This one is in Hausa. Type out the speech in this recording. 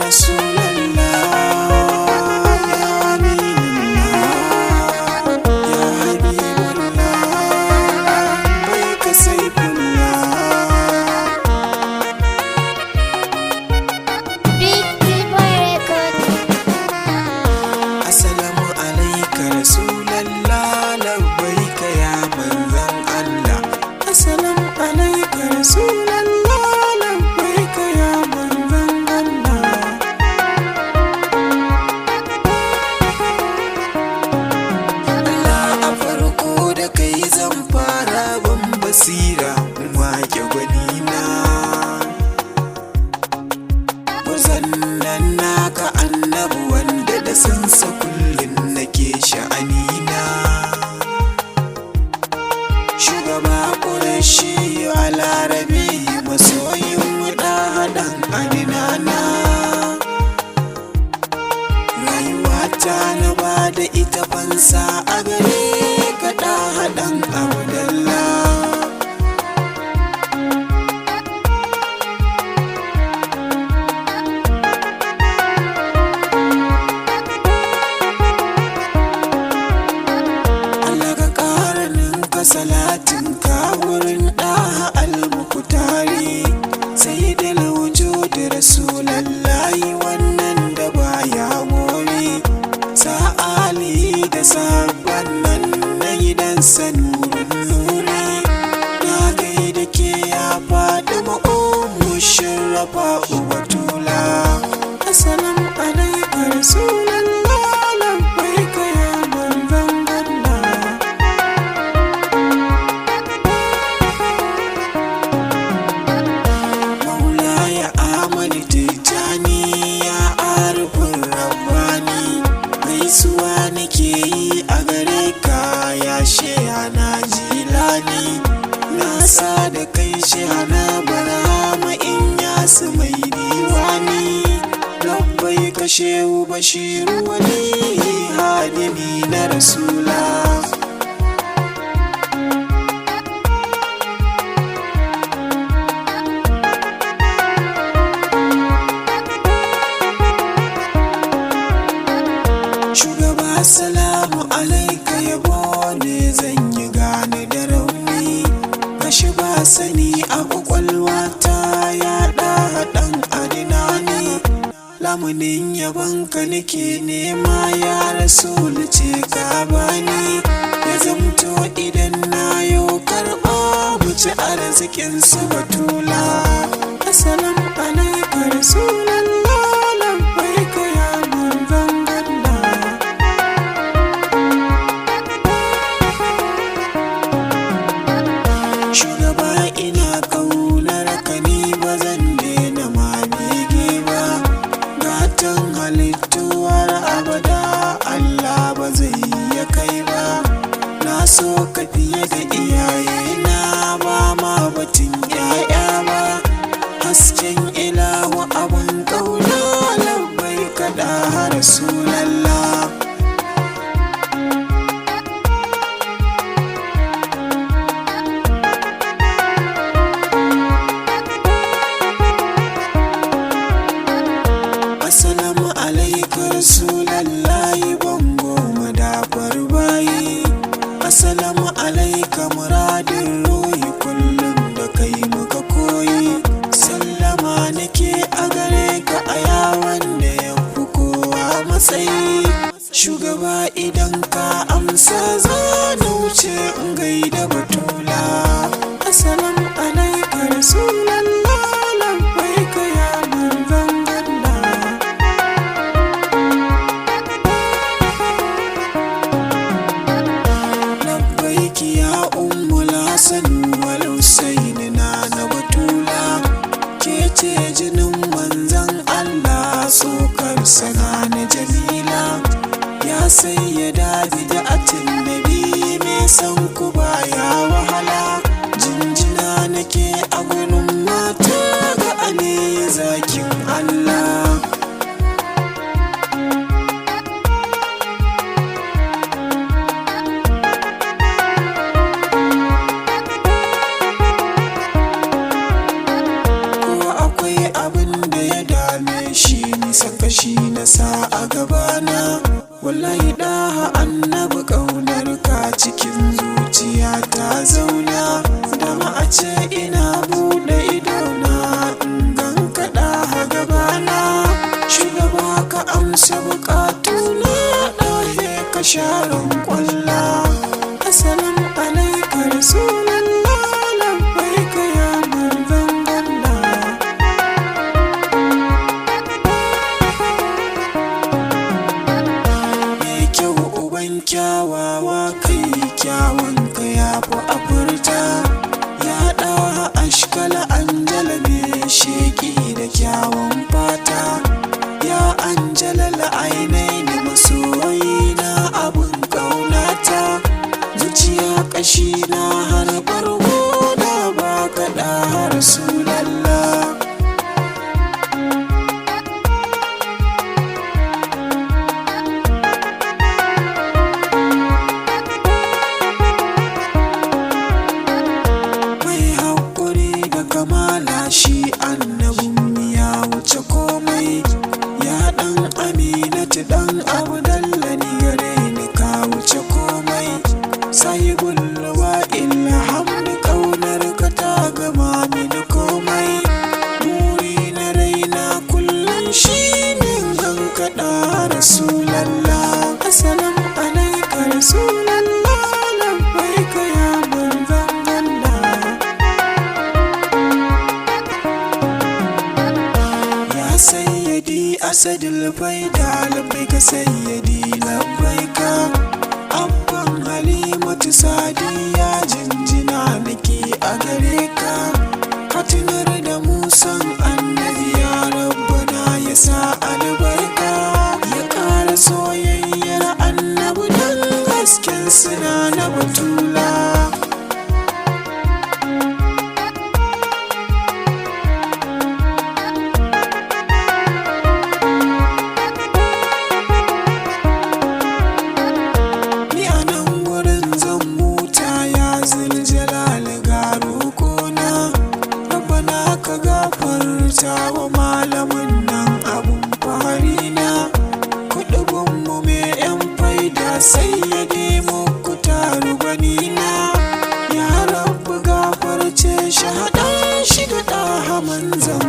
Rasulallah, ya Aminullah, ya Habibullah, labbaika Saifullah. Assalamu alaika Rasulallah, labbaika ya manzan Allah. Assalamu alaika Rasulallah, labbaika ya manzan Allah. Allah a farko da kai zan fara ban basira wake gwanina. Muzannan naka annabu wanda da sansa kullum nake sha'anina. Shugaba ƙurashi a larabi masoyin wuɗa haɗin adinana. Rayuwata na ba da ita fansa a gare kaɗa haɗin abdallah. Salatin ka wurin ɗaha al-mukhtari sayyidul wujud rasulallahi wannan da baya gobe. Sa'ali da sabon nan na gidansa nurun nuri. Na gaida ke ya faɗi ma'ummu shirrafa ubatula. Assalamu alaika Rasulallah, labbaika ya manzan Allah. Gaisuwa nake yi a gare ka ya shehana jilani. Na sa da kai shehana barama in yasu mai diwani. Labbaika shehu bashiru wali hadimi na rasula. Assalamu alaika yabo ne zan yi gane da rauni. Gashi ba sani a kwakwalwata ya ɗan adinani. Lamunin yabonka nake nema ya Rasulu ce ka bani. Ya zamto idan na yau karɓa wuce arzikin su batula. Assalamu alaika Rasulallah, labbaika ya manzan Allah. Shugaba ina kaunar ka ni ba zan daina ma bege ba. Gatan halittuwar abada Allah ba zai iya kai ba. Na so ka fiye da iyayena ba ma batun 'ya'ya ba. Hasken ilahu abin ƙauna labbaika da Rasulallah. Assalamu alaika Rasulallahi bango madafar bayi. Assalamu alaika muradin ruhi kullum da kai muka koyi. Sallama nake a gare ka a yawan da ya fi kowa matsayi. Shugaba idan ka amsa za na wuce in gaida batula. Assalamu alaika Rasulallah, labbaika ya manzan Allah. Labbaiki ya ummul hasan wal husain na batula. Ke ce jinin manzan Allah tsokar sana na jamila. Ya sayyada bid'atin nabi mai san ku baya wahala. Jinjina nake a gurin mata ga Ali zakin Allah. Ko akwai abin da ya dame shi sakashi na sa a gabana. Wallahi ɗaha annabi ƙaunar ka cikin zuciya ta zauna. Da ma a ce ina buɗe idona in gan ka ɗaha gabana. Shugaba ka amsa buƙatuna, ɗahe ka sharon ƙwalla. Assalamu alaika Rasulallah, labbaika ya manzon Allah. Mai kyau uban kyawawa, kai kyawun ka ya fi afurta. Ya ɗaha ashkala anjala mai sheƙi da kyawun fata. Ya anjala la'ainai da masoyina abun ƙaunata. Zuciya ƙashi na har bargo na baka da Rasulallah. Mai haƙuri da kamala shi annabin ya wuce komai. Ya ɗan Aminatu ɗan Abdalla ni gare ni ka wuce komai. Sahibul wa'il hamdi ƙaunar ka ta gama mini komai. Buri na raina kullum shi ne gan ka da Rasulallah. Assalamu alaika Rasulallah, labbaika ya manzon Allah. Ya sayyidi asadul faida, labbaika sayyidi labbaika. Abban Halimatu Sadiya jinjina nake a gare ka. Ka tunar da Musan annabi ya Rabbana ya sa albarka. Ya ƙara soyayyar annabi don gasken suna na batula. Wa malamin nan abun fari na. Kuɗugunmu mai yan faida sai ya nemo ku taru ganina. Ya rabu gafarce shi haɗa shi da ɗaha manzan